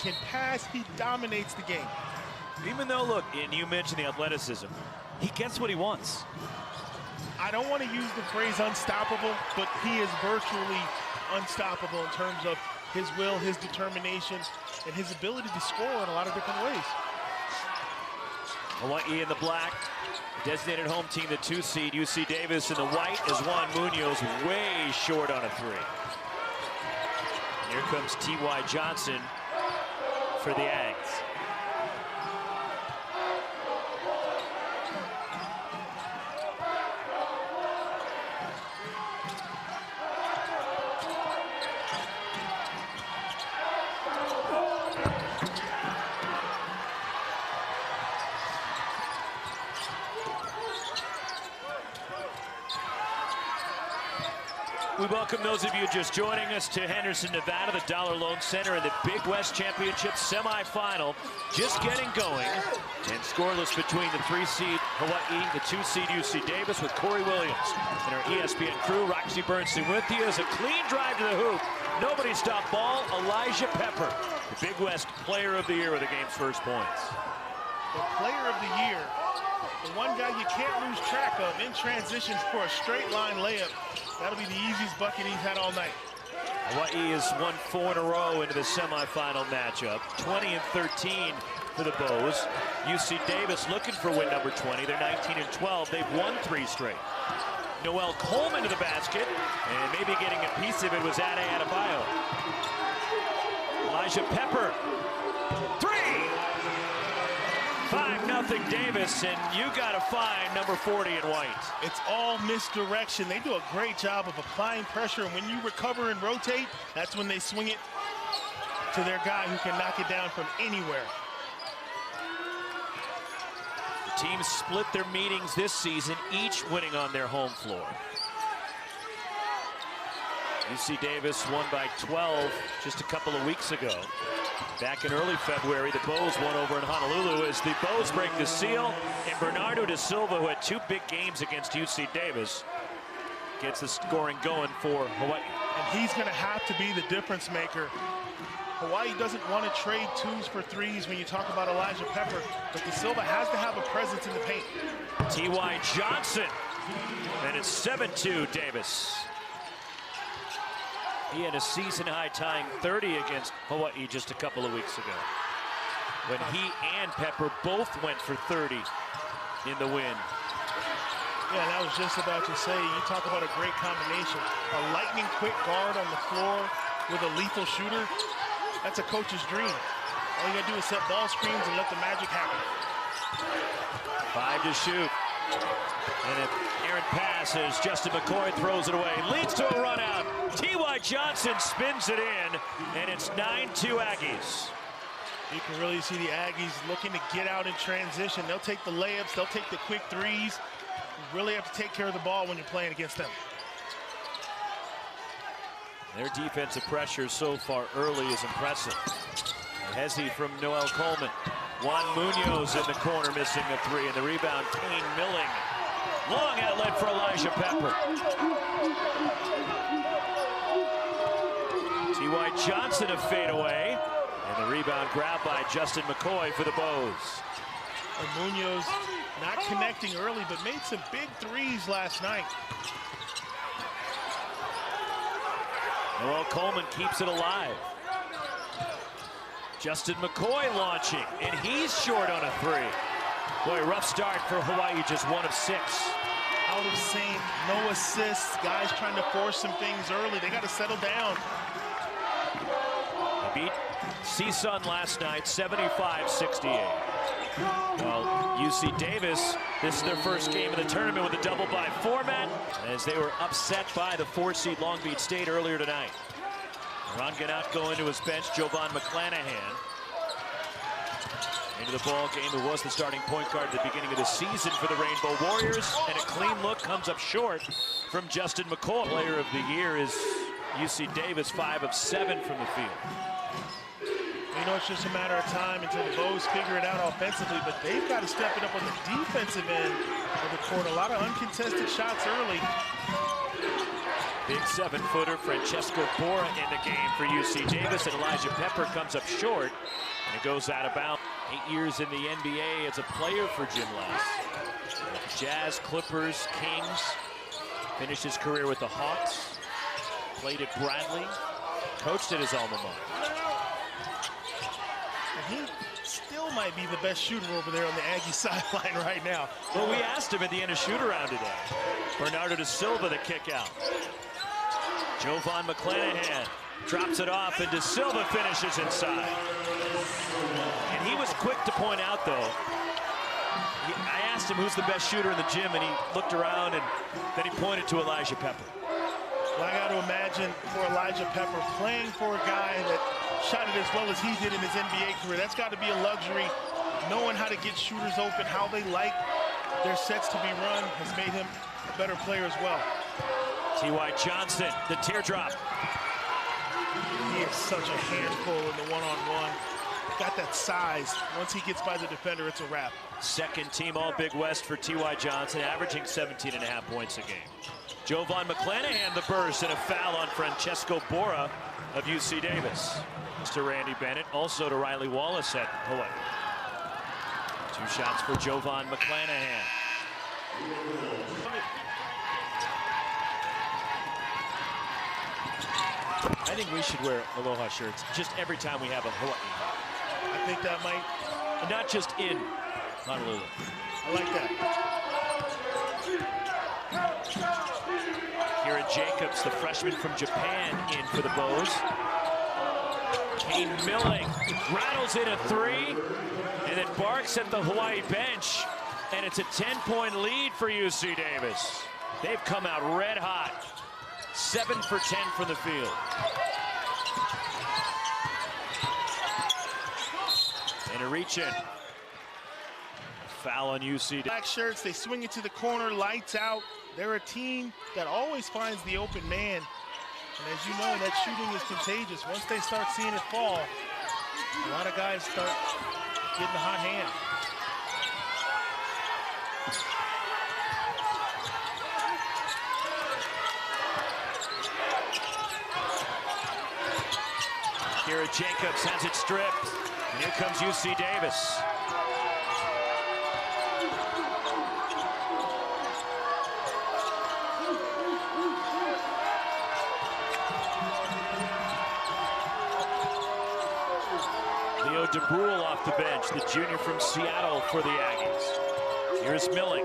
can pass, he dominates the game. Even though, look, and you mentioned the athleticism, he gets what he wants. I don't want to use the phrase unstoppable, but he is virtually unstoppable in terms of his will, his determination, and his ability to score in a lot of different ways. Hawaii in the black, designated home team, the 2 seed. UC Davis in the white is Juan Munoz, way short on a 3. Here comes T.Y. Johnson for the Ags. We welcome those of you just joining us to Henderson, Nevada, the Dollar Loan Center in the Big West Championship semifinal. Just getting going. And scoreless between the 3 seed Hawaii, the 2 seed UC Davis with Corey Williams. And our ESPN crew, Roxy Bernstein with you as a clean drive to the hoop. Nobody stopped ball, Elijah Pepper, the Big West Player of the Year with the game's first points. The Player of the Year, the one guy you can't lose track of in transitions for a straight line layup. That'll be the easiest bucket he's had all night. Hawaii has won 4 in a row into the semifinal matchup. 20-13 for the Bows. UC Davis looking for win number 20. They're 19-12. They've won 3 straight. Noel Coleman to the basket, and maybe getting a piece of it was Ade Adebayo. Elijah Pepper, 3! 5-0 Davis, and you got to find number 40 in white. It's all misdirection. They do a great job of applying pressure, and when you recover and rotate, that's when they swing it to their guy who can knock it down from anywhere. The teams split their meetings this season, each winning on their home floor. UC Davis won by 12 just a couple of weeks ago. Back in early February, the Bows won over in Honolulu as the Bows break the seal, and Bernardo da Silva, who had 2 big games against UC Davis, gets the scoring going for Hawaii. And he's going to have to be the difference maker. Hawaii doesn't want to trade 2s for 3s when you talk about Elijah Pepper, but da Silva has to have a presence in the paint. T.Y. Johnson, and it's 7-2 Davis. He had a season-high tying 30 against Hawaii just a couple of weeks ago, when he and Pepper both went for 30 in the win. Yeah, and I was just about to say, you talk about a great combination. A lightning-quick guard on the floor with a lethal shooter. That's a coach's dream. All you got to do is set ball screens and let the magic happen. 5 to shoot. And an errant pass as Justin McCoy throws it away. Leads to a run out. T.Y. Johnson spins it in, and it's 9-2 Aggies. You can really see the Aggies looking to get out in transition. They'll take the layups, they'll take the quick 3s. You really have to take care of the ball when you're playing against them. Their defensive pressure so far early is impressive. Hezzy from Noel Coleman. Juan Munoz in the corner missing the 3, and the rebound, Kane milling. Long outlet for Elijah Pepper. T.Y. Johnson a fadeaway, and the rebound grabbed by Justin McCoy for the Bows. And Munoz not connecting early, but made some big 3s last night. Noel Coleman keeps it alive. Justin McCoy launching, and he's short on a 3. Boy, rough start for Hawaii, just 1 of 6. Out of sync, no assists, guys trying to force some things early. They got to settle down. They beat CSUN last night, 75-68. Well, UC Davis, this is their first game of the tournament with a double-bye format, as they were upset by the 4-seed Long Beach State earlier tonight. Ron Gannett going to his bench, Jovan McClanahan. Into the ball game, who was the starting point guard at the beginning of the season for the Rainbow Warriors, and a clean look comes up short from Justin McCoy. Player of the Year is UC Davis, 5 of 7 from the field. You know, it's just a matter of time until the Bows figure it out offensively, but they've got to step it up on the defensive end of the court. A lot of uncontested shots early. Big 7-footer Francesco Bora in the game for UC Davis, and Elijah Pepper comes up short, and it goes out of bounds. 8 years in the NBA as a player for Jim Les. Jazz, Clippers, Kings. Finished his career with the Hawks. Played at Bradley. Coached at his alma mater. And he still might be the best shooter over there on the Aggie sideline right now. Well, we asked him at the end of shoot-around today. Bernardo da Silva, the kick out. Jovan McClanahan drops it off, and da Silva finishes inside. And he was quick to point out, though, I asked him who's the best shooter in the gym, and he looked around, and then he pointed to Elijah Pepper. Well, I got to imagine for Elijah Pepper playing for a guy that shot it as well as he did in his NBA career. That's got to be a luxury. Knowing how to get shooters open, how they like their sets to be run, has made him a better player as well. T.Y. Johnson, the teardrop. He is such a handful in the one-on-one. Got that size. Once he gets by the defender, it's a wrap. Second team All-Big West for T.Y. Johnson, averaging 17.5 points a game. Jovan McClanahan, the burst, and a foul on Francesco Bora of UC Davis. To Randy Bennett, also to Riley Wallace at Hawaii. 2 shots for Jovan McClanahan. I think we should wear Aloha shirts just every time we have a Hawaii. I think that might... And not just in Honolulu. I like that. Kira Jacobs, the freshman from Japan, in for the Bows. Kane Milling rattles in a 3, and then barks at the Hawaii bench, and it's a 10-point lead for UC Davis. They've come out red hot. 7 for 10 from the field. And a reach in. Foul on UC. Black shirts, they swing it to the corner, lights out. They're a team that always finds the open man. And as you know, that shooting is contagious. Once they start seeing it fall, a lot of guys start getting the hot hand. Kira Jacobs has it stripped. And here comes UC Davis. DeBrule off the bench, the junior from Seattle for the Aggies. Here's Milling.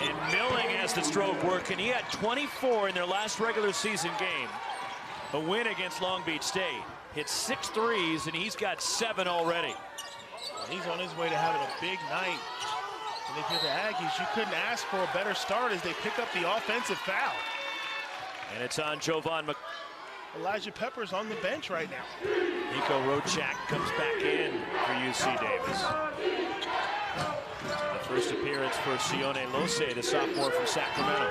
And Milling has the stroke working. He had 24 in their last regular season game. A win against Long Beach State. Hit 6 threes, and he's got 7 already. He's on his way to having a big night. And if you're the Aggies, you couldn't ask for a better start as they pick up the offensive foul. And it's on Jovan McClanahan. Elijah Pepper's on the bench right now. Nico Rochak comes back in for UC Davis. The first appearance for Sione Lose, the sophomore from Sacramento.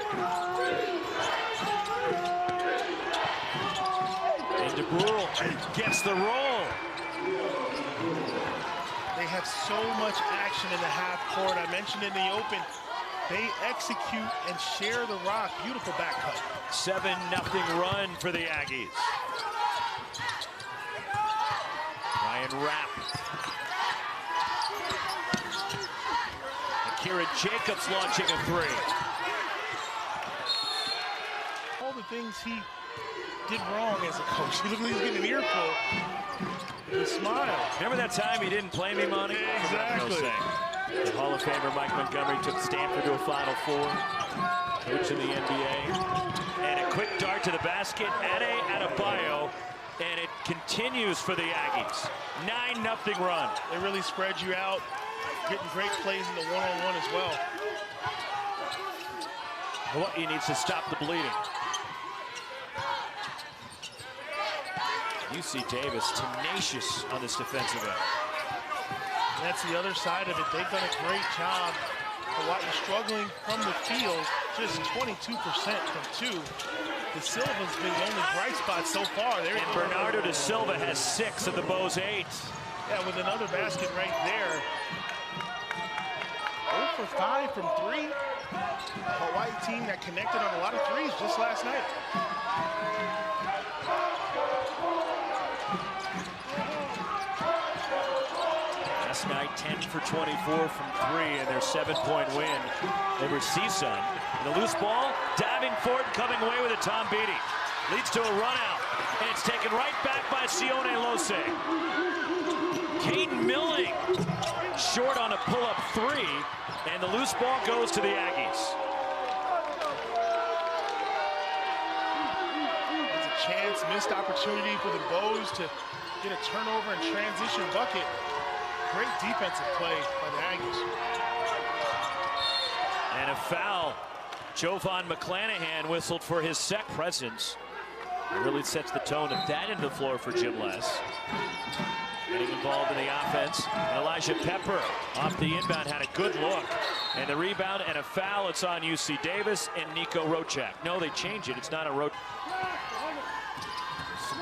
And DeBrule gets the roll. They have so much action in the half court. I mentioned in the open, they execute and share the rock. Beautiful back cut. 7-0 run for the Aggies. Ryan Rapp. Kira Jacobs launching a 3. All the things he did wrong as a coach. He looked like he was getting an earful. He smiled. Remember that time he didn't play me, Monty? Exactly. The Hall of Famer Mike Montgomery took Stanford to a Final Four. Coach in the NBA. And a quick dart to the basket. Ade Adebayo. And it continues for the Aggies. 9-0 run. They really spread you out. Getting great plays in the one-on-one as well. Hawaii needs to stop the bleeding. UC Davis tenacious on this defensive end. That's the other side of it. They've done a great job. Hawaii struggling from the field, just 22% from 2. Da Silva's been the only bright spot so far. And Bernardo da Silva has 6 of the Bows 8. Yeah, with another basket right there. 0 for 5 from 3. Hawaii team that connected on a lot of threes just last night. Last night, 10 for 24 from 3 in their 7-point win over CSUN. And the loose ball, diving forward, coming away with a Tom Beatty. Leads to a run out, and it's taken right back by Sione Lose. Kane milling short on a pull-up 3, and the loose ball goes to the Aggies. There's a chance, missed opportunity for the Bows to get a turnover and transition bucket. Great defensive play by the Aggies. And a foul. Jovan McClanahan whistled for his second presence. It really sets the tone of that into the floor for Jim Les. Getting involved in the offense. And Elijah Pepper off the inbound had a good look. And the rebound and a foul. It's on UC Davis and Nico Rochak. No, they change it. It's not a Rochak.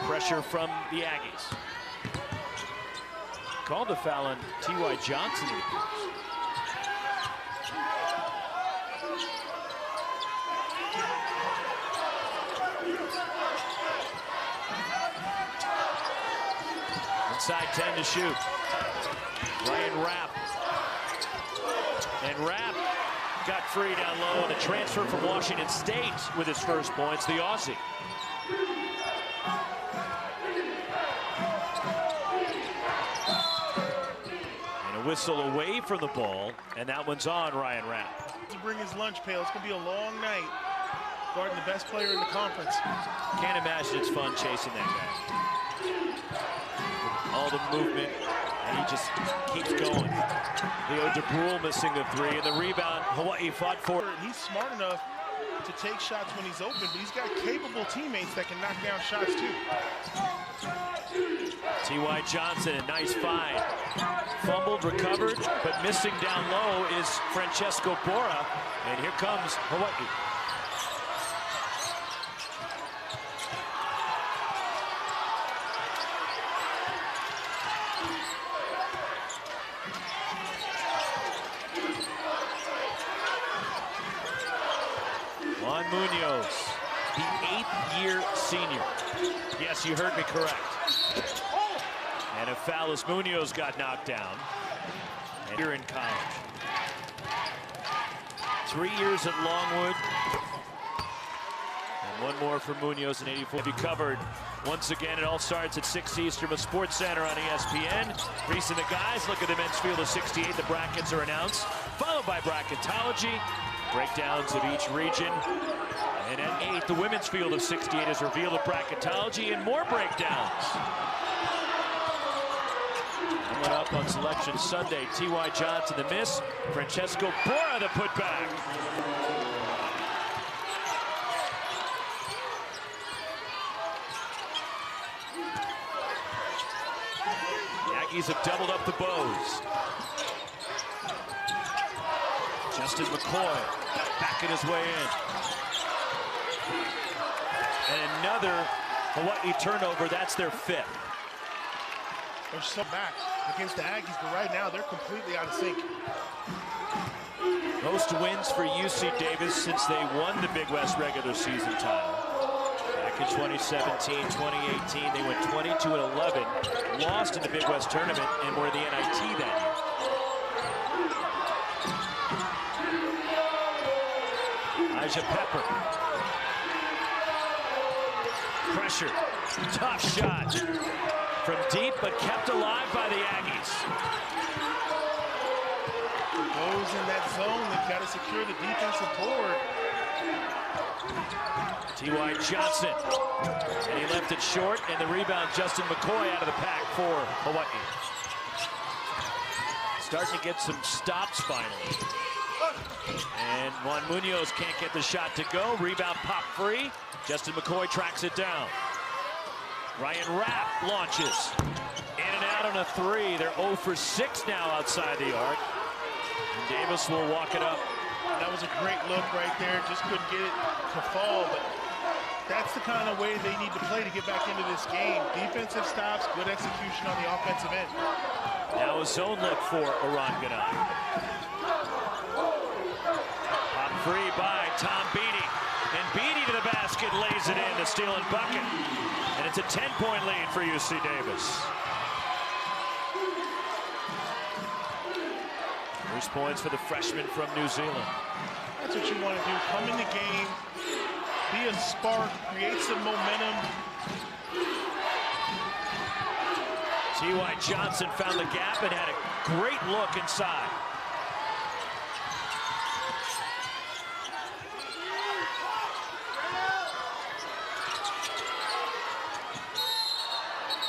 Pressure from the Aggies. Called a foul on T.Y. Johnson. Inside 10 to shoot. Ryan Rapp. And Rapp got free down low on a transfer from Washington State with his first points, the Aussie. And a whistle away from the ball, and that one's on Ryan Rapp. To bring his lunch pail, it's going to be a long night guarding the best player in the conference. Can't imagine it's fun chasing that guy. All the movement, and he just keeps going. Leo DeBrule missing the 3, and the rebound Hawaii fought for. He's smart enough to take shots when he's open, but he's got capable teammates that can knock down shots too. T.Y. Johnson, a nice find. Fumbled, recovered, but missing down low is Francesco Bora, and here comes Hawaii. Juan Munoz, the 8th-year senior. Yes, you heard me correct. And a foul as Munoz got knocked down. And here in college. 3 years at Longwood. And one more for Munoz in 84. Be covered once again. It all starts at 6 Eastern with Sports Center on ESPN. Reese and the guys look at the men's field of 68. The brackets are announced, followed by bracketology. Breakdowns of each region. And at 8, the women's field of 68 is revealed with bracketology and more breakdowns. Coming up on Selection Sunday, T.Y. Johnson the miss, Francesco Bora the putback. The Aggies have doubled up the Bows. Justin McCoy backing his way in. And another Hawaii turnover, that's their 5th. They're so back against the Aggies, but right now they're completely out of sync. Most wins for UC Davis since they won the Big West regular season title. Back in 2017, 2018, they went 22-11, lost in the Big West tournament, and were in the NIT that year. Elijah Pepper. Pressure. Tough shot. From deep, but kept alive by the Aggies. Goes in that zone. They've got to secure the defensive board. T.Y. Johnson. And he left it short, and the rebound, Justin McCoy out of the pack for Hawaii. Starting to get some stops finally. And Juan Munoz can't get the shot to go. Rebound pop free. Justin McCoy tracks it down. Ryan Rapp launches. In and out on a 3. They're 0 for 6 now outside the arc. And Davis will walk it up. That was a great look right there. Just couldn't get it to fall, but that's the kind of way they need to play to get back into this game. Defensive stops, good execution on the offensive end. Now a zone look for Oran Ganai. Pop Free by Tom Beatty. And Beatty to the basket, lays it in, the steal and bucket. And it's a 10-point lead for UC Davis. First points for the freshman from New Zealand. That's what you want to do. Come in the game, be a spark, create some momentum. T.Y. Johnson found the gap and had a great look inside.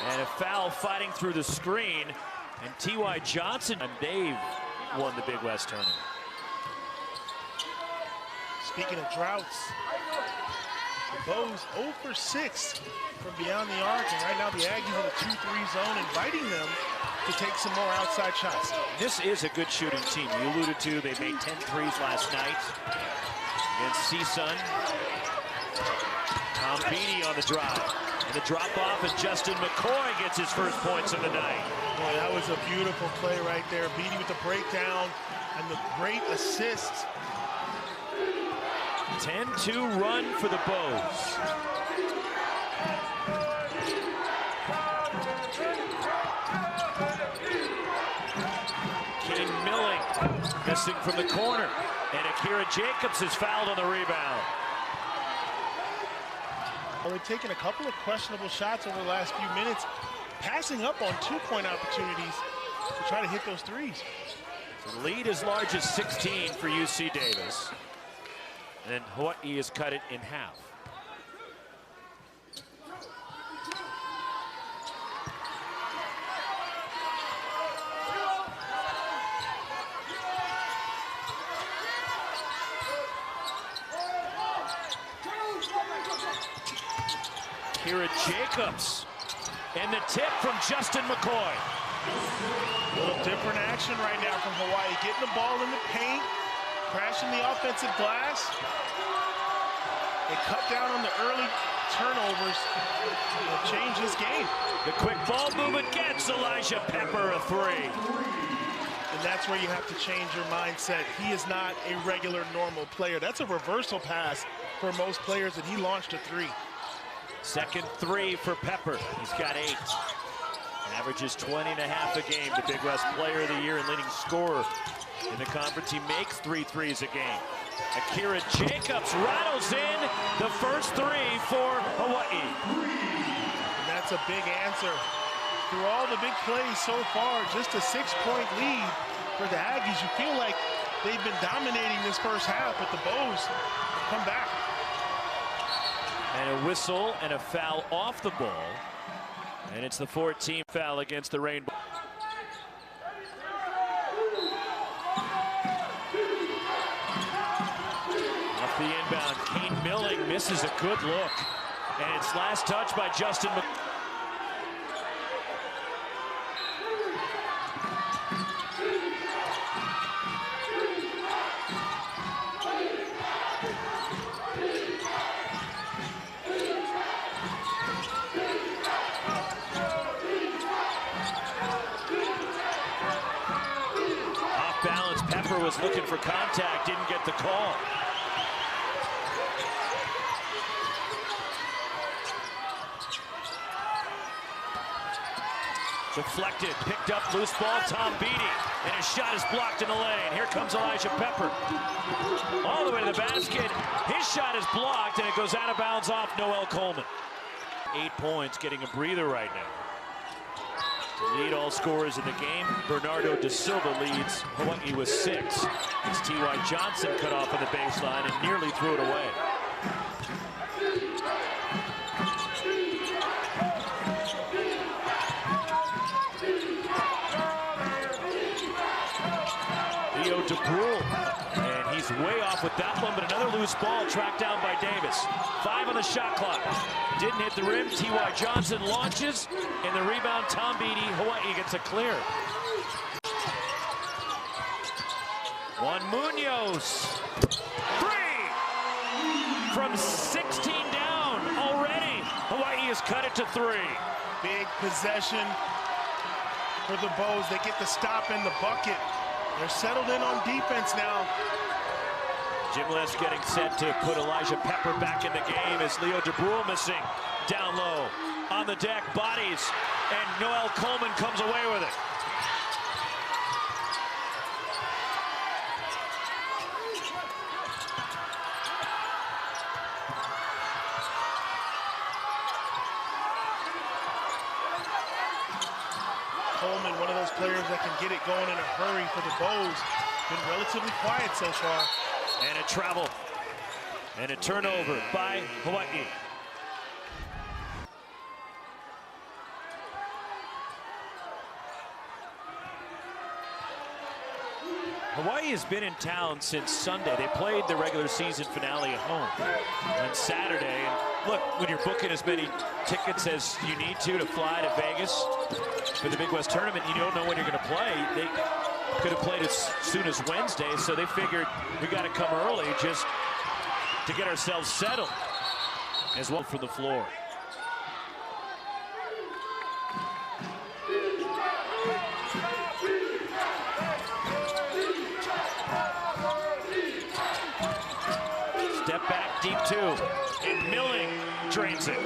And a foul fighting through the screen. And T.Y. Johnson, and they've won the Big West tournament. Speaking of droughts, the Bows 0 for 6 from beyond the arc, and right now the Aggies in a 2-3 zone, inviting them to take some more outside shots. This is a good shooting team. You alluded to, they made 10 threes last night against CSUN. Tom Beatty on the drive. And the drop off, and Justin McCoy gets his first points of the night. Boy, that was a beautiful play right there. Beatty with the breakdown and the great assist. 10-2 run for the Bows. Kane Milling missing from the corner. And Akira Jacobs is fouled on the rebound. Well, they've taken a couple of questionable shots over the last few minutes, passing up on 2-point opportunities to try to hit those threes. So the lead as large as 16 for UC Davis. And Hawaii has cut it in half. Kira Jacobs. And the tip from Justin McCoy. A little different action right now from Hawaii. Getting the ball in the paint, crashing the offensive glass. They cut down on the early turnovers. They'll change this game. The quick ball movement gets Elijah Pepper a three. And that's where you have to change your mindset. He is not a regular, normal player. That's a reversal pass for most players, and he launched a three. Second three for Pepper. He's got 8. Averages 20.5 a game. The Big West Player of the Year and leading scorer in the conference. He makes 3 threes a game. Akira Jacobs rattles in the first three for Hawaii. And that's a big answer. Through all the big plays so far, just a 6-point lead for the Aggies. You feel like they've been dominating this first half, but the Bows come back. And a whistle and a foul off the ball. And it's the 14th foul against the Rainbow. Off the inbound, Kane Milling misses a good look. And it's last touch by Justin McCoy. Pepper was looking for contact, didn't get the call. Deflected, picked up, loose ball, Tom Beatty. And his shot is blocked in the lane. Here comes Elijah Pepper. All the way to the basket. His shot is blocked, and it goes out of bounds off Noel Coleman. 8 points, getting a breather right now. To lead all scorers in the game, Bernardo da Silva leads Hawaii with 6. As T.Y. Johnson cut off on the baseline and nearly threw it away. Leo DeBrule, and he's way off with that one, but another loose ball tracked down by Davis. 5 on the shot clock. Didn't hit the rim. T.Y. Johnson launches, and the rebound, Tom Beatty. Hawaii gets a clear. Juan Munoz. 3! From 16 down already. Hawaii has cut it to 3. Big possession for the Bows. They get the stop in the bucket. They're settled in on defense now. Gymless getting set to put Elijah Pepper back in the game as Leo DeBrule missing down low. On the deck, bodies, and Noel Coleman comes away with it. Coleman, one of those players that can get it going in a hurry for the Bows. Been relatively quiet so far. And a travel. And a turnover by Hawaii. Hawaii has been in town since Sunday. They played the regular season finale at home on Saturday. And look, when you're booking as many tickets as you need to fly to Vegas for the Big West tournament, you don't know when you're going to play. They could have played as soon as Wednesday, so they figured we got to come early just to get ourselves settled as well for the floor. Step back, deep two, and Milling drains it.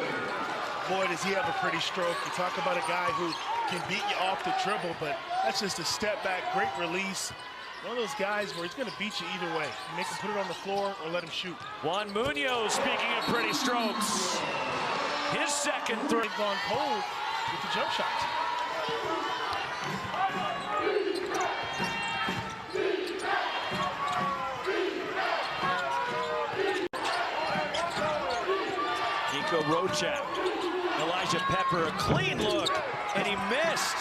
Boy, does he have a pretty stroke. You talk about a guy who can beat you off the dribble, but that's just a step back, great release. One of those guys where he's going to beat you either way. You make him put it on the floor or let him shoot. Juan Munoz, speaking of pretty strokes, his second three. They've gone cold with the jump shots. Nico Rocha, Elijah Pepper, a clean look, and he missed.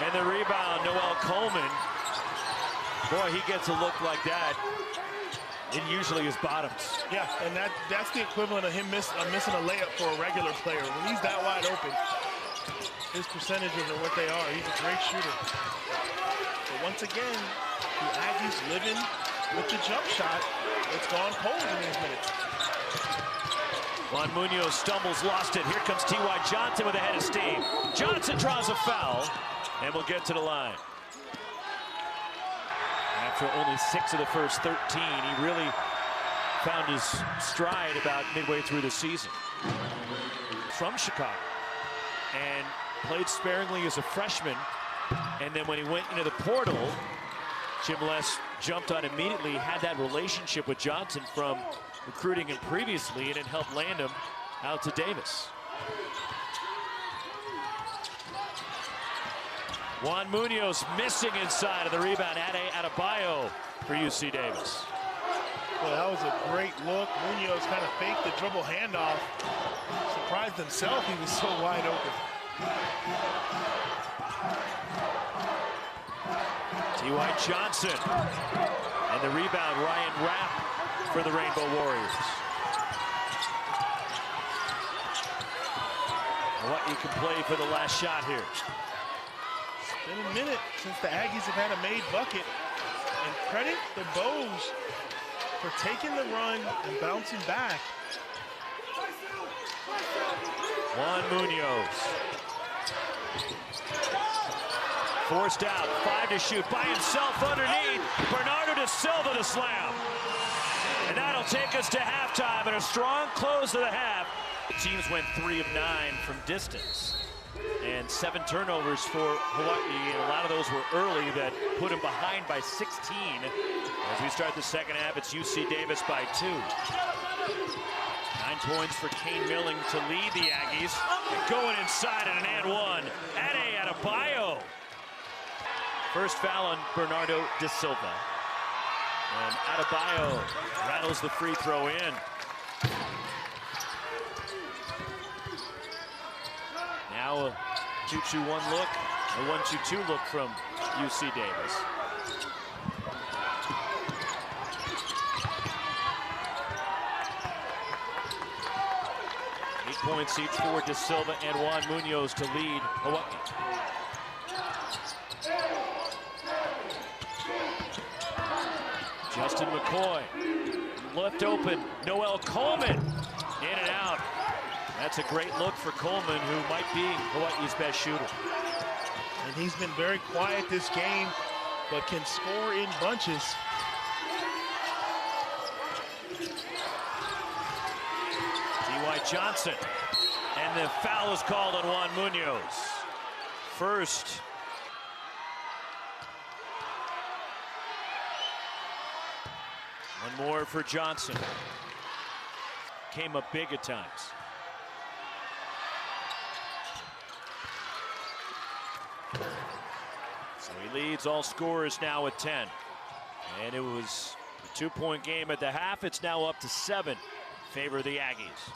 And the rebound, Noel Coleman. Boy, he gets a look like that. It usually is bottoms. Yeah, and that's the equivalent of him missing a layup for a regular player. When he's that wide open, his percentages are what they are. He's a great shooter. But once again, the Aggies living with the jump shot. It's gone cold in these minutes. Juan Munoz stumbles, lost it. Here comes T.Y. Johnson with a head of steam. Johnson draws a foul, and will get to the line. After only 6 of the first 13, he really found his stride about midway through the season. From Chicago, and played sparingly as a freshman. And then when he went into the portal, Jim Les jumped on immediately, had that relationship with Johnson from recruiting him previously, and it helped land him out to Davis. Juan Munoz missing inside of the rebound. Ade Adebayo for UC Davis. Well, that was a great look. Munoz kind of faked the dribble handoff. Surprised himself he was so wide open. T.Y. Johnson. And the rebound, Ryan Rapp for the Rainbow Warriors. What you can play for the last shot here. It's been a minute since the Aggies have had a made bucket. And credit the Bows for taking the run and bouncing back. Juan Munoz. Forced out, 5 to shoot by himself underneath. Bernardo da Silva the slam. And that'll take us to halftime and a strong close to the half. The teams went 3 of 9 from distance. And 7 turnovers for Hawaii, and a lot of those were early that put them behind by 16. As we start the second half, it's UC Davis by 2. 9 points for Kane Milling to lead the Aggies. And going inside and an and one. Ade Adebayo. First foul on Bernardo da Silva. And Adebayo rattles the free throw in. Now a 2-2-1 look, a 1-2-2 look from UC Davis. Eight points each for Da Silva and Juan Munoz to lead Hawaii. Justin McCoy, left open, Noel Coleman, in and out. That's a great look for Coleman, who might be Hawaii's best shooter. And he's been very quiet this game, but can score in bunches. Johnson. And the foul is called on Juan Munoz. First. One more for Johnson. Came up big at times. So he leads all scorers now at 10. And it was a 2-point game at the half. It's now up to 7 in favor of the Aggies.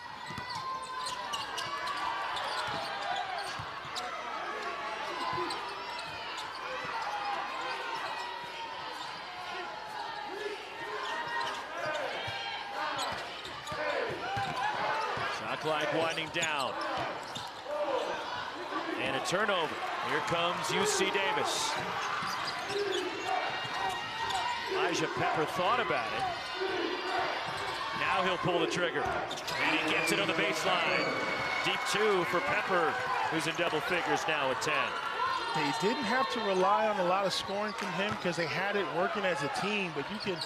Shot clock winding down. And a turnover. Here comes UC Davis. Elijah Pepper thought about it. Now he'll pull the trigger. And he gets it on the baseline. Deep 2 for Pepper, who's in double figures now at 10. They didn't have to rely on a lot of scoring from him because they had it working as a team, but you can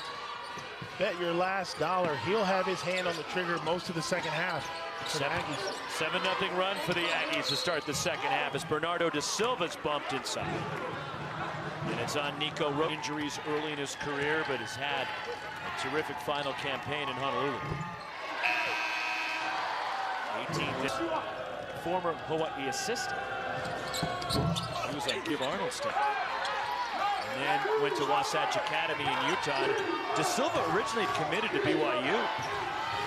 bet your last dollar he'll have his hand on the trigger most of the second half. 7-0 run for the Aggies to start the second half as Bernardo da Silva's bumped inside. And it's on Nico Rose. Injuries early in his career, but has had a terrific final campaign in Honolulu. 18, former Hawaii assistant. He was on Give Arnold's team. And then went to Wasatch Academy in Utah. Da Silva originally committed to BYU.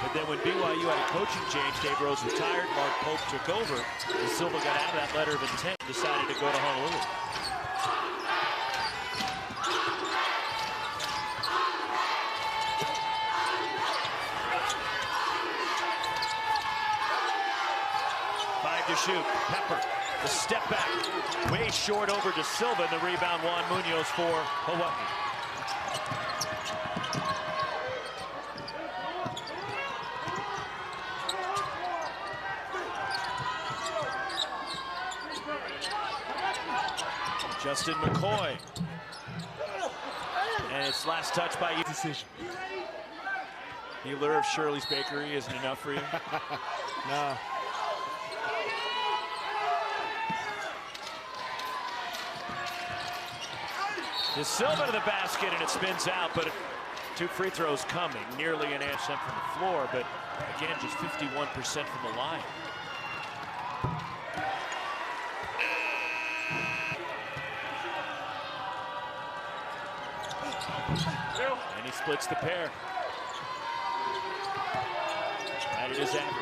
But then when BYU had a coaching change, Dave Rose retired, Mark Pope took over. Da Silva got out of that letter of intent and decided to go to Honolulu. Five to shoot. Pepper, the step back. Way short over to Silva, and the rebound, Juan Munoz for Hawaii. Justin McCoy. And it's last touch by you. Decision. The allure of Shirley's Bakery isn't enough for you? No. Da Silva to the basket, and it spins out, but 2 free throws coming. Nearly an inch from the floor, but again, just 51% from the line. And he splits the pair. Right at his average.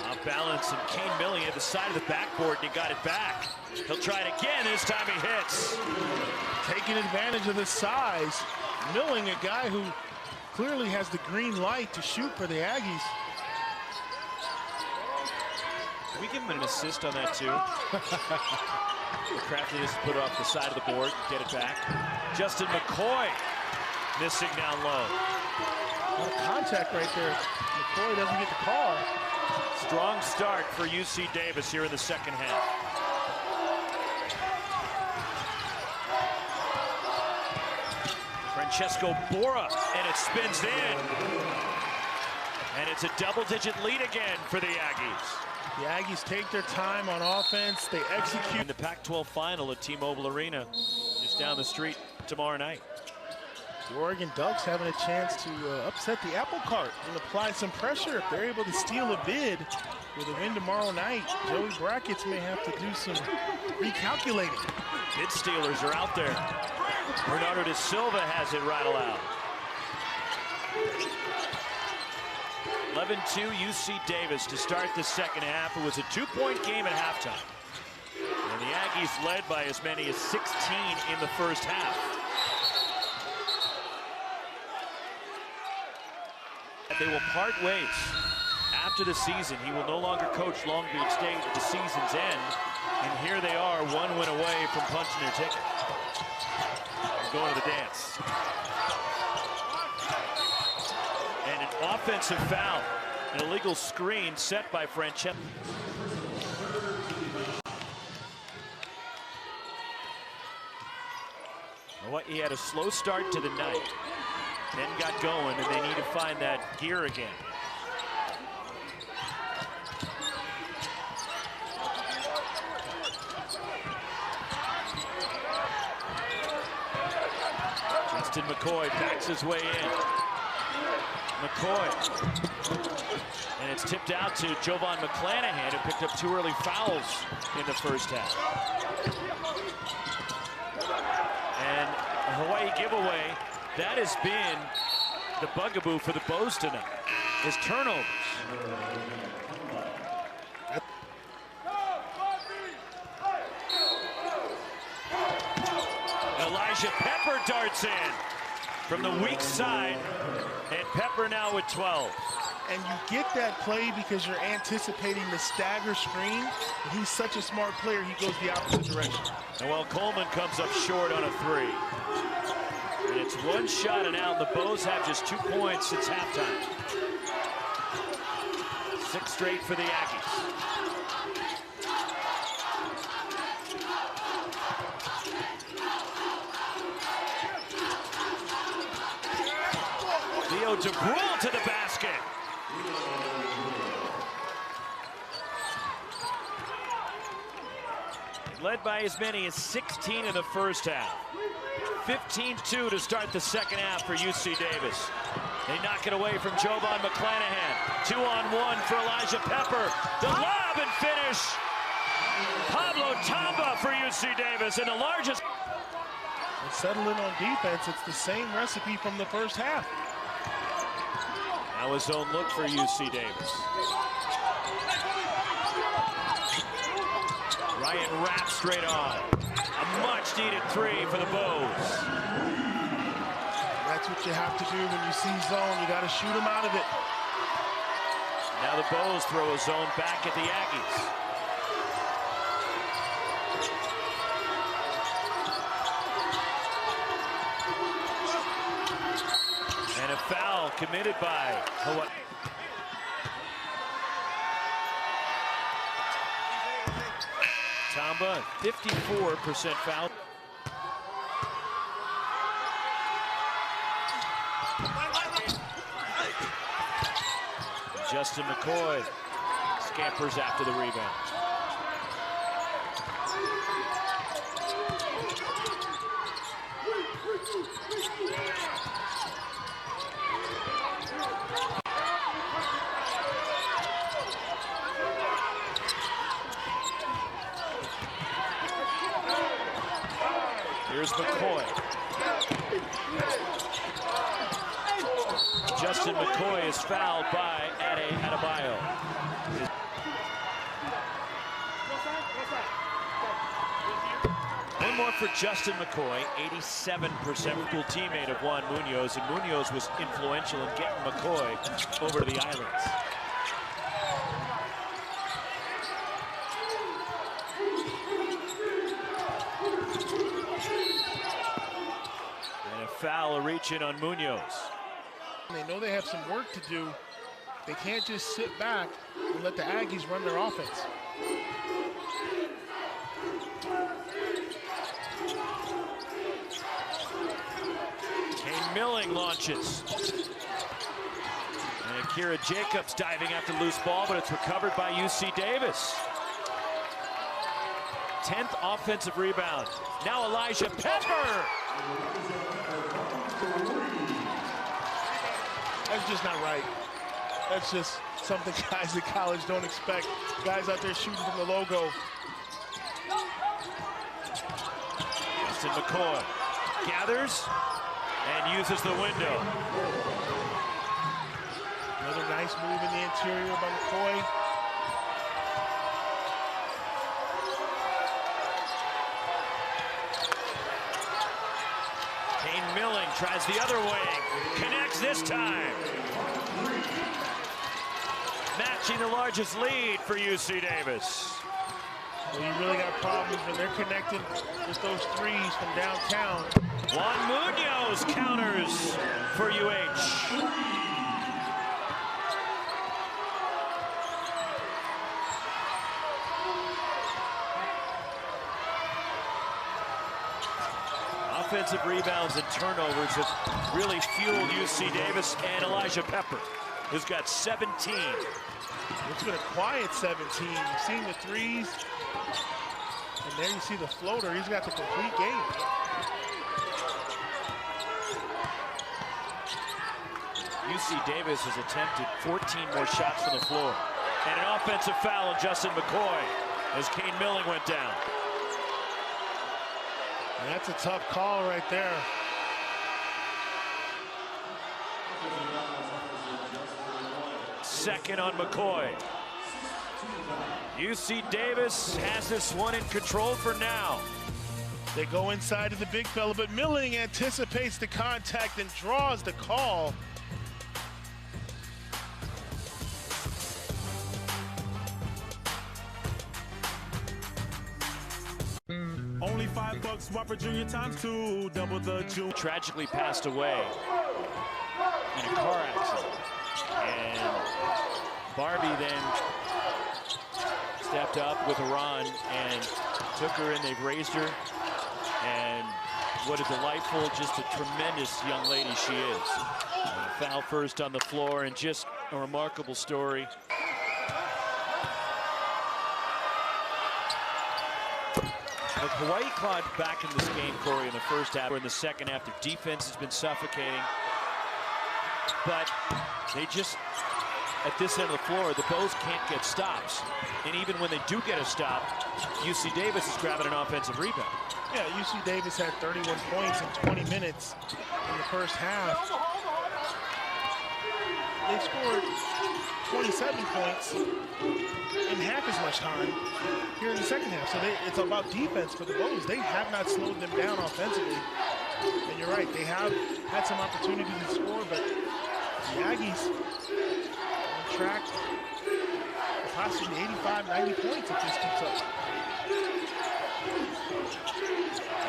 Off balance, and Kane Milling at the side of the backboard, and he got it back. He'll try it again. This time he hits. Taking advantage of the size. Milling, a guy who clearly has the green light to shoot for the Aggies. Can we give him an assist on that too? Craftiness to put it off the side of the board, get it back. Justin McCoy missing down low. A lot of contact right there. McCoy doesn't get the call. Strong start for UC Davis here in the second half. Francesco Bora, and it spins in. And it's a double-digit lead again for the Aggies. The Aggies take their time on offense. They execute. In the Pac-12 final at T-Mobile Arena, just down the street tomorrow night. The Oregon Ducks having a chance to upset the apple cart and apply some pressure. If they're able to steal a bid with a win tomorrow night, Joey Brackets may have to do some recalculating. Bid stealers are out there. Bernardo da Silva has it rattle out. 11-2 UC Davis to start the second half. It was a 2-point game at halftime. And the Aggies led by as many as 16 in the first half. They will part ways after the season. He will no longer coach Long Beach State at the season's end. And here they are, 1 win away from punching their ticket. They're going to the dance. And an offensive foul. An illegal screen set by Francesco. He had a slow start to the night, then got going, and they need to find that gear again. Justin McCoy backs his way in. McCoy. And it's tipped out to Jovan McClanahan, who picked up 2 early fouls in the first half. And a Hawaii giveaway, that has been the bugaboo for the Bows tonight, is turnovers. Elijah Pepper darts in from the weak side, and Pepper now with 12. And you get that play because you're anticipating the stagger screen. And he's such a smart player, he goes the opposite direction. Noel Coleman comes up short on a 3. And it's 1 shot and out. The Bows have just 2 points since halftime. 6 straight for the Aggies. Theo DeBrule to the basket. Led by as many as 16 in the first half. 15-2 to start the second half for UC Davis. They knock it away from Jovan McClanahan. 2-on-1 for Elijah Pepper. The lob and finish. Pablo Tamba for UC Davis, and the largest. And settle in on defense. It's the same recipe from the first half. Now a zone look for UC Davis. Ryan wraps straight on. A much-needed 3 for the Bows. That's what you have to do when you see zone. You got to shoot them out of it. Now the Bows throw a zone back at the Aggies. And a foul committed by Hawaii. Tamba, 54% foul. Justin McCoy scampers after the rebound. Here's McCoy. Justin McCoy is fouled by Ade Adebayo. One more for Justin McCoy, 87% cool teammate of Juan Munoz, and Munoz was influential in getting McCoy over to the islands. And a foul, a reach in on Munoz. They know they have some work to do. They can't just sit back and let the Aggies run their offense. Kane Milling launches. And Akira Jacobs diving after the loose ball, but it's recovered by UC Davis. 10th offensive rebound. Now Elijah Pepper. That's just not right. That's just something guys at college don't expect. Guys out there shooting from the logo. Justin McCoy gathers and uses the window. Another nice move in the interior by McCoy. Kane Milling tries the other way. Connects this time. Matching the largest lead for UC Davis. Well, you really got problems when they're connecting with those threes from downtown. Juan Munoz counters for UH. offensive rebounds and turnovers have really fueled UC Davis and Elijah Pepper, who's got 17. It's been a quiet 17. You've seen the threes, and there you see the floater. He's got the complete game. UC Davis has attempted 14 more shots from the floor. And an offensive foul on Justin McCoy as Kane Milling went down. And that's a tough call right there. Second on McCoy. UC Davis has this one in control for now. They go inside to the big fella, but Milling anticipates the contact and draws the call. Only $5 Whopper Junior ×2, double the Junior. Tragically passed away in a car accident. And Barbie then stepped up with Iran and took her, and they've raised her. And what a delightful, just a tremendous young lady she is. Foul first on the floor, and just a remarkable story. Look, Hawaii clawed back in this game, Corey, in the first half. Or in the second half, their defense has been suffocating. But they just, at this end of the floor, the Bows can't get stops. And even when they do get a stop, UC Davis is grabbing an offensive rebound. Yeah, UC Davis had 31 points in 20 minutes in the first half. They scored 27 points in half as much time here in the second half. So it's about defense for the Bows. They have not slowed them down offensively. And you're right, they have had some opportunity to score, but the Aggies on track for possibly 85, 90 points if this keeps up.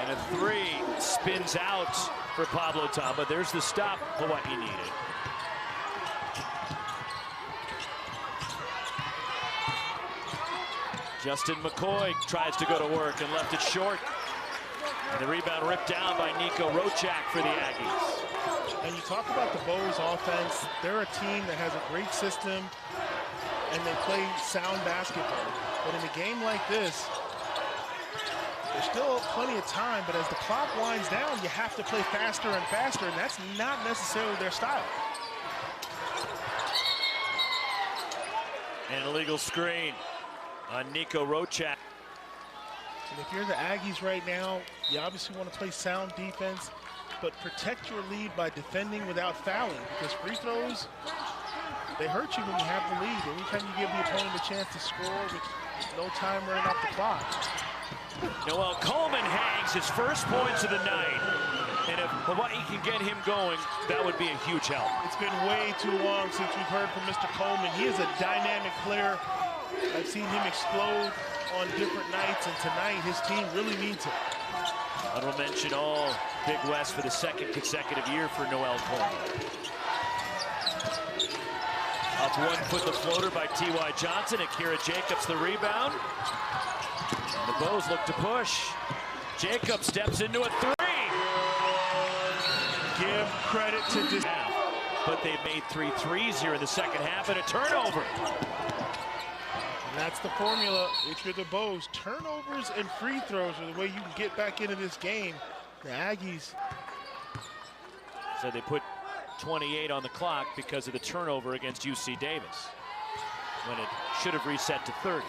And a three spins out for Pablo Tamba. There's the stop Hawaii needed. Justin McCoy tries to go to work and left it short. And the rebound ripped down by Nico Rochak for the Aggies. And you talk about the Bows offense, they're a team that has a great system and they play sound basketball. But in a game like this, there's still plenty of time, but as the clock winds down, you have to play faster and faster, and that's not necessarily their style. And an illegal screen on Nico Rochak. And if you're the Aggies right now, you obviously want to play sound defense, but protect your lead by defending without fouling, because free throws, they hurt you when you have the lead. Anytime you give the opponent a chance to score with no time running off the clock. Noel Coleman hangs his first points of the night. And if Hawaii can get him going, that would be a huge help. It's been way too long since we've heard from Mr. Coleman. He is a dynamic player. I've seen him explode on different nights, and tonight his team really needs him. Honorable mention all Big West for the second consecutive year for Noel Coleman. Up 1 foot the floater by T.Y. Johnson. Akira Jacobs the rebound. And the Bows look to push. Jacobs steps into a three. Give credit to this. But they've made 3 threes here in the second half and a turnover. And that's the formula. If you're the Bows, turnovers and free throws are the way you can get back into this game. The Aggies. So they put 28 on the clock because of the turnover against UC Davis, when it should have reset to 30.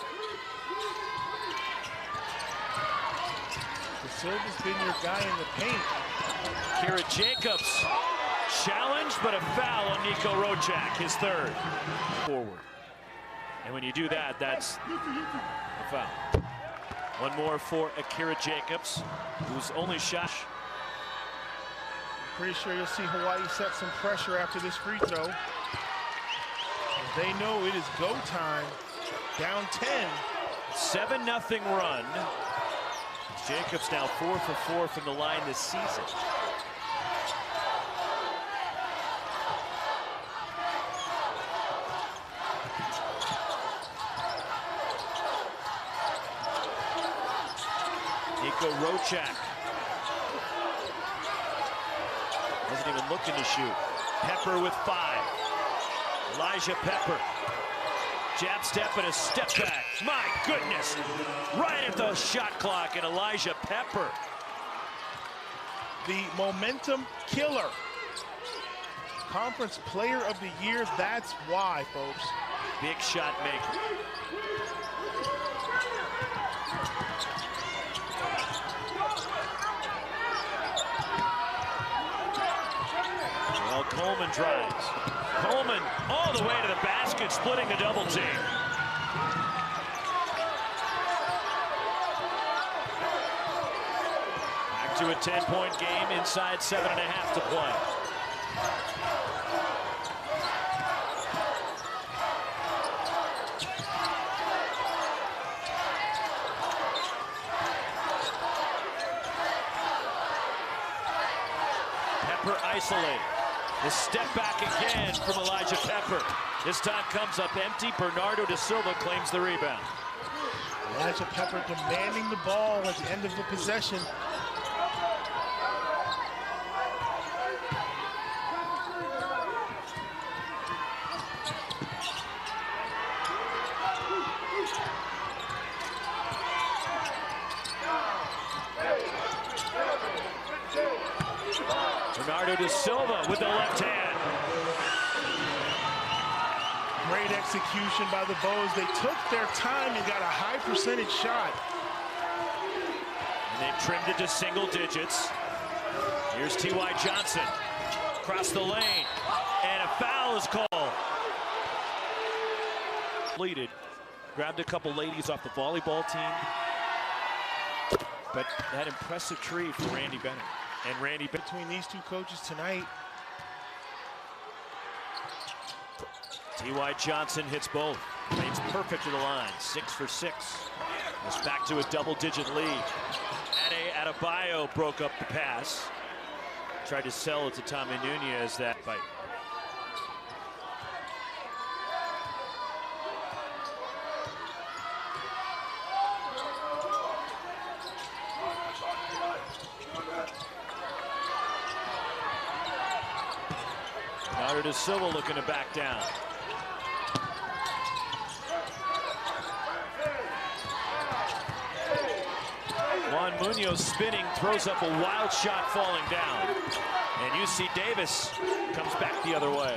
De Silva's been your guy in the paint. Kira Jacobs challenged, but a foul on Nico Rochak, his third. Forward. And when you do that, that's a foul. One more for Akira Jacobs, who's only shot. Pretty sure you'll see Hawaii set some pressure after this free throw. They know it is go time. Down 10. 7-0 run. Jacobs now 4 for 4 from the line this season. Nico Rochak wasn't even looking to shoot. Pepper with 5. Elijah Pepper. Jab step and a step back. My goodness. Right at the shot clock, and Elijah Pepper. The momentum killer. Conference Player of the Year, that's why, folks. Big shot maker. Well, Coleman drives. Coleman all the way to the basket, splitting the double team. Back to a 10-point game, inside 7.5 to play. Pepper isolated. The step back again from Elijah Pepper. This time comes up empty. Bernardo da Silva claims the rebound. Elijah Pepper demanding the ball at the end of the possession. Bernardo da Silva with the left hand. Great execution by the Bows. They took their time and got a high percentage shot. And they've trimmed it to single digits. Here's T.Y. Johnson. Across the lane. And a foul is called. Completed. Grabbed a couple ladies off the volleyball team. But that impressive tree for Randy Bennett. And Randy Bennett. Between these two coaches tonight. T.Y. Johnson hits both. Remains perfect to the line. 6 for 6. It's back to a double-digit lead. Adebayo broke up the pass. Tried to sell it to Tommy Nunez that fight. Bernardo da Silva looking to back down. Juan Munoz spinning, throws up a wild shot falling down. And UC Davis comes back the other way.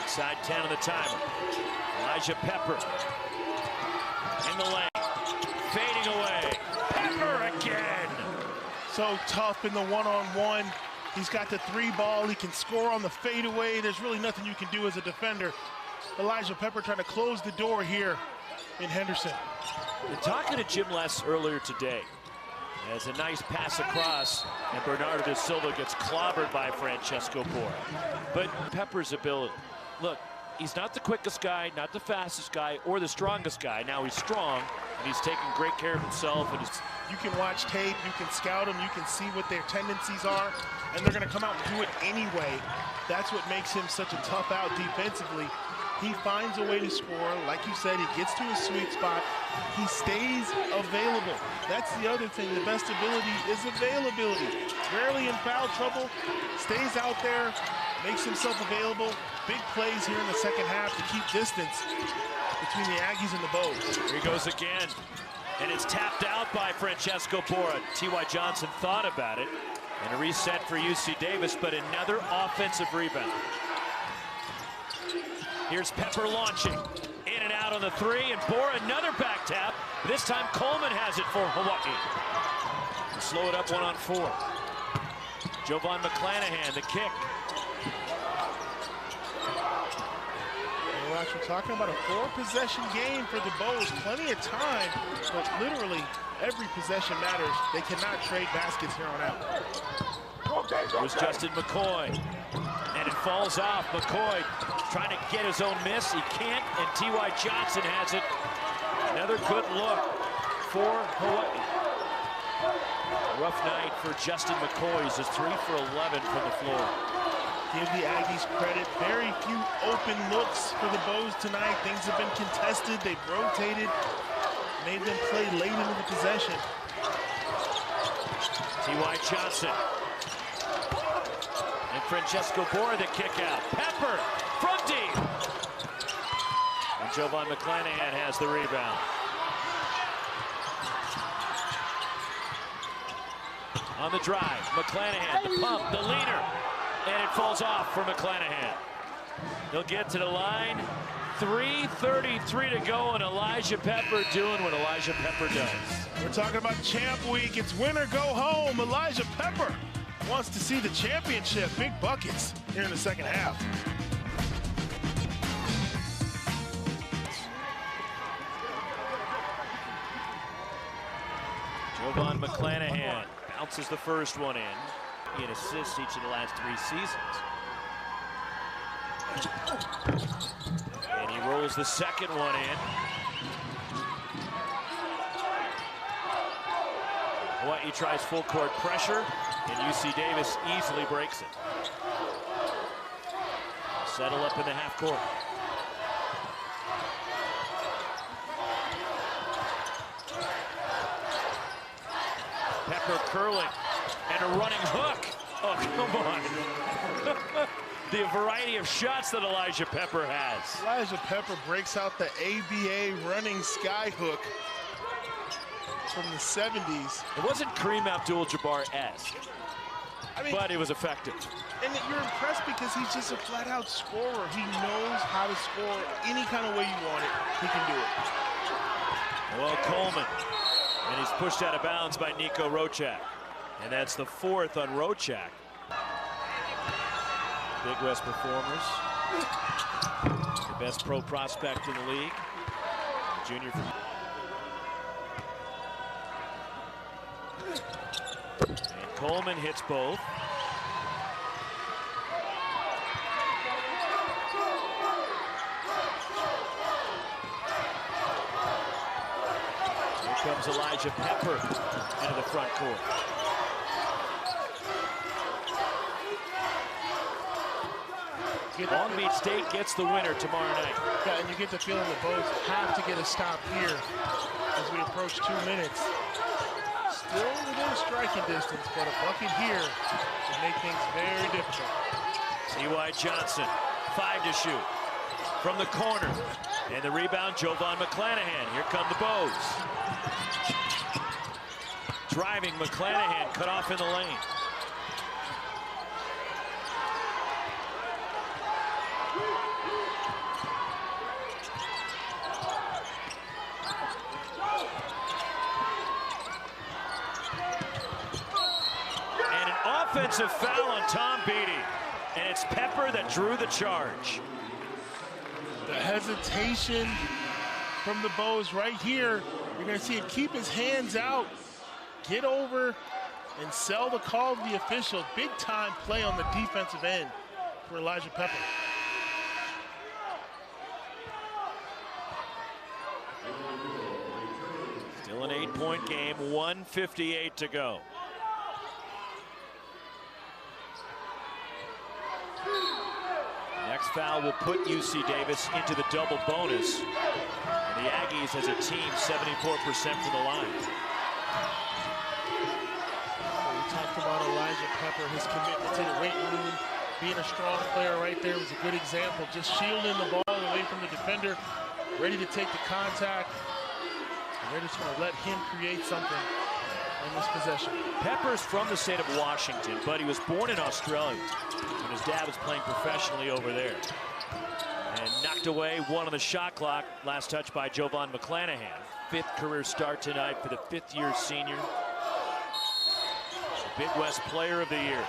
Side 10 of the timer. Elijah Pepper in the lane, fading away. Pepper again. So tough in the one-on-one. He's got the 3 ball. He can score on the fadeaway. There's really nothing you can do as a defender. Elijah Pepper trying to close the door here in Henderson. And talking to Jim Les earlier today, has a nice pass across, and Bernardo da Silva gets clobbered by Francesco Bora. But Pepper's ability. Look, he's not the quickest guy, not the fastest guy, or the strongest guy. Now he's strong, and he's taking great care of himself. And you can watch tape, you can scout them, you can see what their tendencies are, and they're going to come out and do it anyway. That's what makes him such a tough out defensively. He finds a way to score. Like you said, he gets to his sweet spot. He stays available. That's the other thing. The best ability is availability. Rarely in foul trouble, stays out there, makes himself available. Big plays here in the second half to keep distance between the Aggies and the Bows. Here he goes again. And it's tapped out by Francesco Bora. T.Y. Johnson thought about it. And a reset for UC Davis, but another offensive rebound. Here's Pepper launching. In and out on the 3, and Bora another back tap. This time Coleman has it for Hawaii. Slow it up 1-on-4. Jovan McClanahan, the kick. We're talking about a 4-possession game for the Bows. Plenty of time, but literally every possession matters. They cannot trade baskets here on out. It was Justin McCoy, and it falls off. McCoy trying to get his own miss. He can't, and T.Y. Johnson has it. Another good look for Hawaii. Rough night for Justin McCoy. He's just 3 for 11 from the floor. Give the Aggies credit. Very few open looks for the Bows tonight. Things have been contested. They've rotated, made them play late into the possession. T.Y. Johnson. And Francesco Bora the kick out. Pepper from deep. And Jovan McClanahan has the rebound. On the drive, McClanahan, the pump, the leaner. And it falls off for McClanahan. He'll get to the line. 3:33 to go, and Elijah Pepper doing what Elijah Pepper does. We're talking about Champ Week. It's win or go home. Elijah Pepper wants to see the championship. Big buckets here in the second half. Jovan McClanahan bounces the first one in assists each of the last 3 seasons. And he rolls the second one in. Hawaii tries full court pressure, and UC Davis easily breaks it. Settle up in the half court. Pepper curling and a running hook. Oh, come on. The variety of shots that Elijah Pepper has. Elijah Pepper breaks out the ABA running sky hook from the 70s. It wasn't Kareem Abdul-Jabbar-esque, but it was effective. And you're impressed because he's just a flat-out scorer. He knows how to score any kind of way you want it. He can do it. Well, Coleman. And he's pushed out of bounds by Nico Rochak. And that's the 4th on Rochak. Big West performers. The best pro prospect in the league. Junior from... And Coleman hits both. Here comes Elijah Pepper into the front court. Long Beach State gets the winner tomorrow night. Yeah, and you get the feeling the Bows have to get a stop here as we approach 2 minutes. Still within striking distance, but a bucket here would make things very difficult. T.Y. Johnson, 5 to shoot from the corner. And the rebound, Jovan McClanahan. Here come the Bows. Driving McClanahan, cut off in the lane. And an offensive foul on Tom Beatty. And it's Pepper that drew the charge. The hesitation from the Bows right here. You're going to see it keep his hands out, get over, and sell the call of the official. Big time play on the defensive end for Elijah Pepper. Still an 8-point game, 1:58 to go. Next foul will put UC Davis into the double bonus. And the Aggies as a team, 74% from the line. We talked about Elijah Pepper, his commitment to the weight room, being a strong player right there was a good example. Just shielding the ball away from the defender, ready to take the contact. And they're just going to let him create something in this possession. Pepper's from the state of Washington, but he was born in Australia. And his dad was playing professionally over there. And knocked away one on the shot clock. Last touch by Jovan McClanahan. 5th career start tonight for the 5th-year senior. Big West Player of the Year.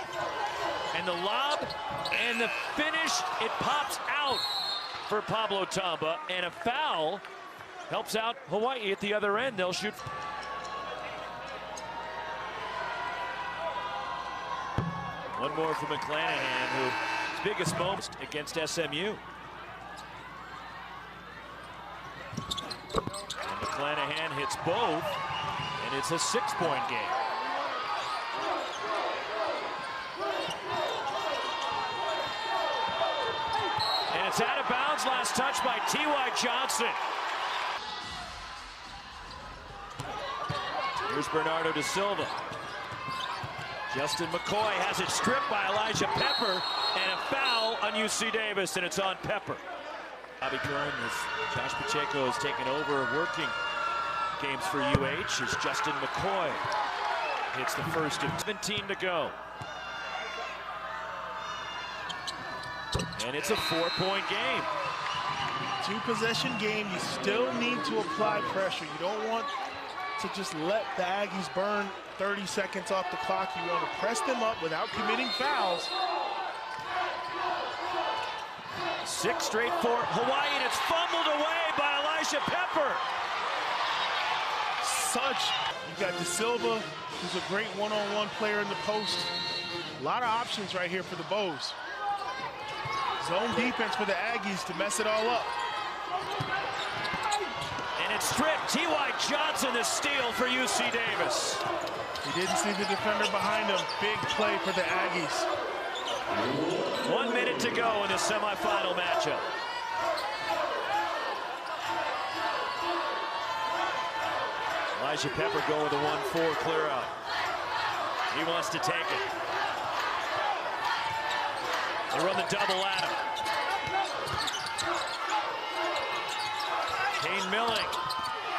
And the lob and the finish. It pops out for Pablo Tamba. And a foul helps out Hawaii at the other end. They'll shoot. One more for McClanahan, whose biggest moment against SMU. And McClanahan hits both, and it's a 6-point game. And it's out of bounds. Last touch by T.Y. Johnson. Here's Bernardo da Silva. Justin McCoy has it stripped by Elijah Pepper, and a foul on UC Davis, and it's on Pepper. Bobby Kern, as Josh Pacheco has taken over working games for UH, as Justin McCoy hits the first of 17 to go. And it's a 4-point game. Two-possession game, you still need to apply pressure. You don't want to just let the Aggies burn 30 seconds off the clock. You want to press them up without committing fouls. 6 straight for Hawaii, and it's fumbled away by Elijah Pepper. You got Da Silva, who's a great one-on-one player in the post. A lot of options right here for the Bows. Zone defense for the Aggies to mess it all up. And it's stripped. T.Y. Johnson, the steal for UC Davis. He didn't see the defender behind him. Big play for the Aggies. 1 minute to go in the semifinal matchup. Elijah Pepper going with a 1-4 clear out. He wants to take it. They run the double at him. Kane Milling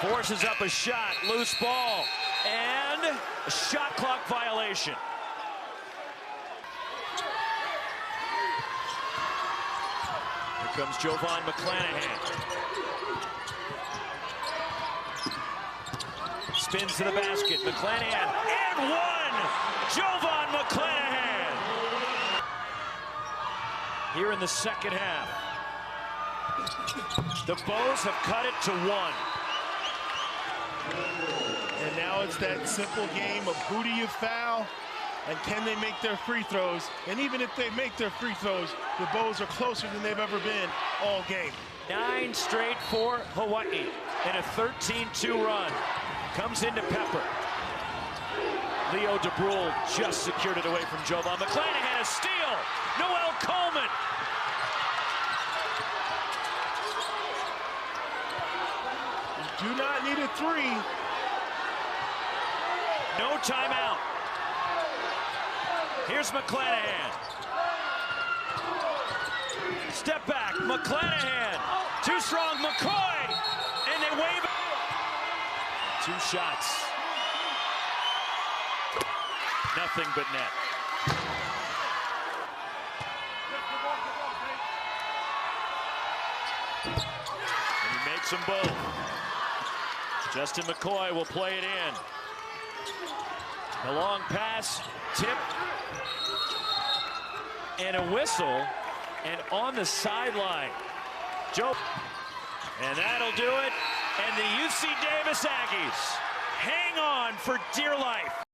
forces up a shot, loose ball, and a shot clock violation. Here comes Jovan McClanahan. Spins to the basket, McClanahan, and one! Jovan McClanahan! Here in the second half. The Bows have cut it to 1. And now it's that simple game of who do you foul and can they make their free throws? And even if they make their free throws, the Bows are closer than they've ever been all game. 9 straight for Hawaii in a 13-2 run. Comes into Pepper. Leo DeBrule just secured it away from Jovan McClanahan. A steal. Noel Coleman. You do not need a 3. No timeout. Here's McClanahan. Step back, McClanahan. Too strong, McCoy. And they wave it. 2 shots. Nothing but net. And he makes them both. Justin McCoy will play it in. A long pass, tip, and a whistle, and on the sideline. And that'll do it. And the UC Davis Aggies hang on for dear life.